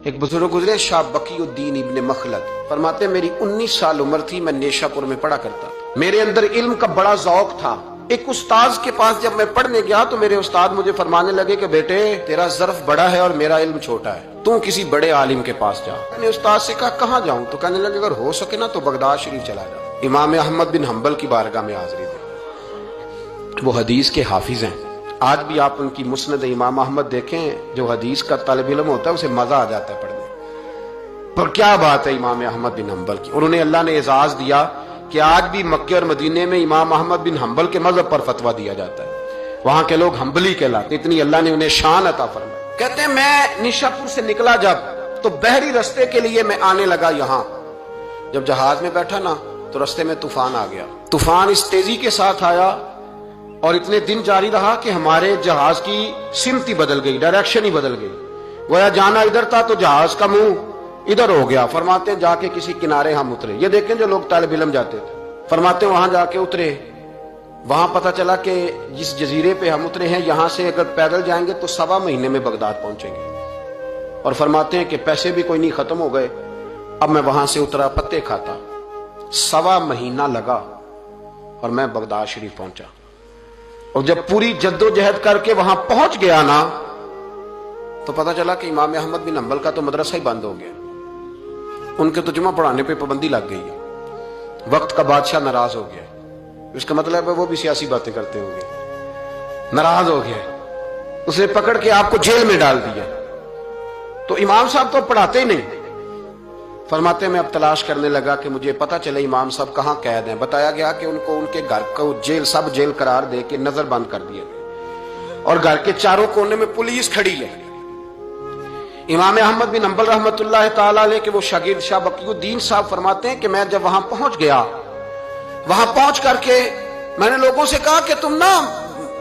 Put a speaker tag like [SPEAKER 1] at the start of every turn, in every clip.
[SPEAKER 1] ایک بزرگ گزرے شاہ بقی الدین ابن مخلد، فرماتے میری 19 سال عمر تھی، میں نیشا پور میں پڑھا کرتا تھا، میرے اندر علم کا بڑا ذوق تھا۔ ایک استاذ کے پاس جب میں پڑھنے گیا تو میرے استاد مجھے فرمانے لگے کہ بیٹے تیرا ظرف بڑا ہے اور میرا علم چھوٹا ہے، تو کسی بڑے عالم کے پاس جا۔ میں نے استاد سے کہا کہاں جاؤں؟ تو کہنے لگے اگر ہو سکے نا تو بغداد شریف چلا جا، امام احمد بن حنبل کی بارگاہ میں حاضری دے، وہ حدیث کے حافظ ہیں۔ آج بھی آپ ان کی مسند امام احمد دیکھیں، جو حدیث کا طالب علم ہوتا ہے اسے مزہ آ جاتا ہے پڑھنے پر۔ کیا بات ہے امام احمد بن حنبل کی، انہوں نے اللہ نے اعزاز دیا کہ آج بھی مکے اور مدینے میں امام احمد بن حنبل کے مذہب پر فتویٰ دیا جاتا ہے، وہاں کے لوگ حنبلی کہلاتے، اتنی اللہ نے انہیں شان عطا فرمائی۔ کہتے ہیں میں نشاپور سے نکلا جب تو بحری رستے کے لیے میں آنے لگا یہاں، جب جہاز میں بیٹھا نا تو رستے میں طوفان آ گیا۔ طوفان اس تیزی کے ساتھ آیا اور اتنے دن جاری رہا کہ ہمارے جہاز کی سمت ہی بدل گئی، ڈائریکشن ہی بدل گئی، گویا جانا ادھر تھا تو جہاز کا منہ ادھر ہو گیا۔ فرماتے ہیں جا کے کسی کنارے ہم اترے، یہ دیکھیں جو لوگ طالب علم جاتے تھے، فرماتے ہیں وہاں جا کے اترے، وہاں پتہ چلا کہ جس جزیرے پہ ہم اترے ہیں یہاں سے اگر پیدل جائیں گے تو 1.25 مہینے میں بغداد پہنچیں گے، اور فرماتے ہیں کہ پیسے بھی کوئی نہیں، ختم ہو گئے۔ اب میں وہاں سے اترا پتے کھاتا، 1.25 مہینہ لگا اور میں بغداد شریف پہنچا، اور جب پوری جدوجہد کر کے وہاں پہنچ گیا نا تو پتہ چلا کہ امام احمد بن حنبل کا تو مدرسہ ہی بند ہو گیا، ان کے تو جمعہ پڑھانے پہ پابندی لگ گئی ہے، وقت کا بادشاہ ناراض ہو گیا، اس کا مطلب ہے وہ بھی سیاسی باتیں کرتے ہوں گے، ناراض ہو گیا، اس نے پکڑ کے آپ کو جیل میں ڈال دیا۔ تو امام صاحب تو پڑھاتے ہی نہیں۔ فرماتے میں اب تلاش کرنے لگا کہ مجھے پتہ چلے امام صاحب کہاں قید ہیں۔ بتایا گیا کہ ان کو ان کے گھر کو جیل، سب جیل قرار دے کے نظر بند کر دیا گیا، اور گھر کے چاروں کونے میں پولیس کھڑی ہے۔ امام احمد بن حنبل رحمۃ اللہ تعالی علیہ کے وہ شاگرد شاہ بقی الدین صاحب فرماتے ہیں کہ میں جب وہاں پہنچ گیا، وہاں پہنچ کر کے میں نے لوگوں سے کہا کہ تم نا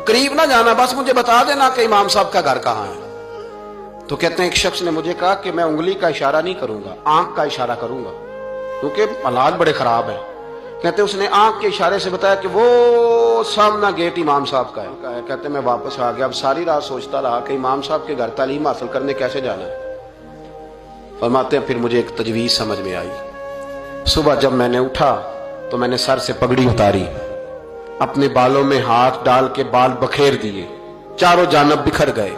[SPEAKER 1] قریب نہ جانا، بس مجھے بتا دینا کہ امام صاحب کا گھر کہاں ہے۔ تو کہتے ہیں ایک شخص نے مجھے کہا کہ میں انگلی کا اشارہ نہیں کروں گا، آنکھ کا اشارہ کروں گا، کیونکہ حالات بڑے خراب ہیں۔ کہتے ہیں اس نے آنکھ کے اشارے سے بتایا کہ وہ سامنا گیٹ امام صاحب کا ہے۔ کہتے ہیں میں واپس آ گیا، اب ساری رات سوچتا رہا کہ امام صاحب کے گھر تعلیم حاصل کرنے کیسے جانا ہے۔ فرماتے ہیں پھر مجھے ایک تجویز سمجھ میں آئی۔ صبح جب میں نے اٹھا تو میں نے سر سے پگڑی اتاری، اپنے بالوں میں ہاتھ ڈال کے بال بکھیر دیے، چاروں جانب بکھر گئے،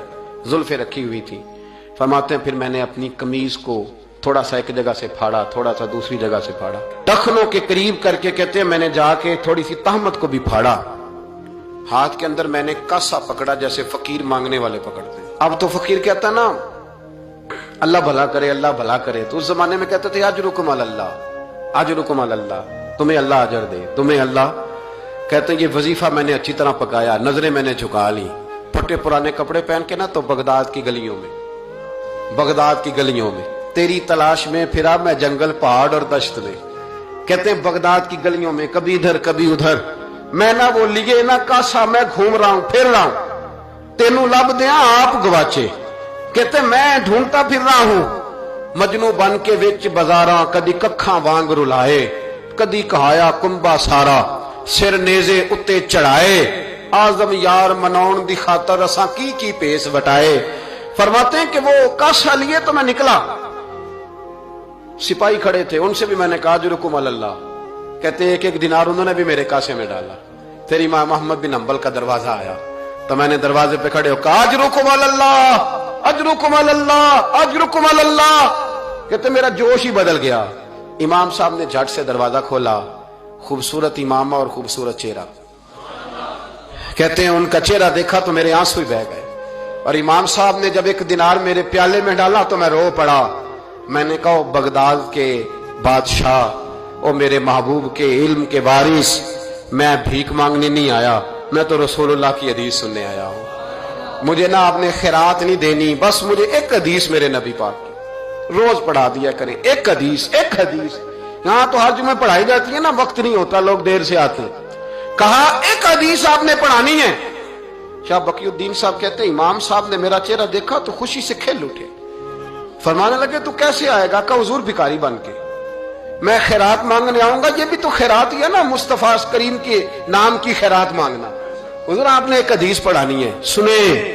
[SPEAKER 1] زلفیں رکھی ہوئی تھی۔ فرماتے ہیں پھر میں نے اپنی قمیض کو تھوڑا سا ایک جگہ سے پھاڑا، تھوڑا سا دوسری جگہ سے پھاڑا، ٹخنوں کے قریب کر کے کہتے ہیں میں نے جا کے تھوڑی سی تہمت کو بھی پھاڑا، ہاتھ کے اندر میں نے کاسا پکڑا جیسے فقیر مانگنے والے پکڑتے ہیں۔ اب تو فقیر کہتا نا اللہ بھلا کرے، اللہ بھلا کرے، تو اس زمانے میں کہتے تھے اجرکم علی اللہ، اجرکم علی اللہ، تمہیں اللہ اجر دے، تمہیں اللہ۔ کہتے ہیں یہ وظیفہ میں نے اچھی طرح پکایا، نظریں میں نے جھکا لی، پھٹے پرانے کپڑے پہن کے نا تو بغداد کی گلیوں میں، بغداد کی گلیوں میں تیری تلاش میں پھرا میں جنگل، پہاڑ اور دشت میں۔ کہتے ہیں بغداد کی گلیوں میں کبھی ادھر کبھی ادھر، میں نہ وہ لیے نہ کاسا، میں گھوم رہا ہوں پھر رہا ہوں، تینوں لب دیا آپ گواچے۔ کہتے ہیں میں ڈھونڈتا پھر رہا ہوں مجنو بن کے وچ بازاراں، کدی ککھاں وانگ رلائے، کدی کہایا کنبا سارا، سر نیزے اتے چڑھائے، آزم یار مناؤن دی خاطر اساں کی پیس وٹائے۔ فرماتے ہیں کہ وہ کاسا لیے تو میں نکلا، سپاہی کھڑے تھے، ان سے بھی میں نے کہا اجرکم علی اللہ۔ کہتے ہیں ایک دینار انہوں نے بھی میرے کاسے میں ڈالا۔ پھر امام احمد بن حنبل کا دروازہ آیا تو میں نے دروازے پہ کھڑے ہو کہا اجرکم علی اللہ، اجرکم علی اللہ، اجرکم علی اللہ۔ کہتے میرا جوش ہی بدل گیا۔ امام صاحب نے جھٹ سے دروازہ کھولا، خوبصورت امامہ اور خوبصورت چہرہ۔ کہتے ہیں ان کا چہرہ دیکھا تو میرے آنسو ہی بہہ گئے، اور امام صاحب نے جب ایک دینار میرے پیالے میں ڈالا تو میں رو پڑا۔ میں نے کہا بغداد کے بادشاہ اور میرے محبوب کے علم کے وارث، میں بھیک مانگنے نہیں آیا، میں تو رسول اللہ کی حدیث سننے آیا ہوں۔ مجھے نہ آپ نے خیرات نہیں دینی، بس مجھے ایک حدیث میرے نبی پاک کی روز پڑھا دیا کریں، ایک حدیث، ایک حدیث۔ یہاں تو ہر جمعہ پڑھائی جاتی ہے نا، وقت نہیں ہوتا، لوگ دیر سے آتے ہیں۔ کہا ایک حدیث آپ نے پڑھانی ہے۔ شاہ بقی الدین صاحب کہتے ہیں امام صاحب نے میرا چہرہ دیکھا تو خوشی سے کھل اٹھے، فرمانے لگے تو کیسے آئے گا؟ کہا حضور بھکاری بن کے میں خیرات مانگنے آؤں گا، یہ بھی تو خیرات ہی ہے نا، مصطفیٰ کریم کے نام کی خیرات مانگنا۔ حضور آپ نے ایک حدیث پڑھانی ہے، سنیں۔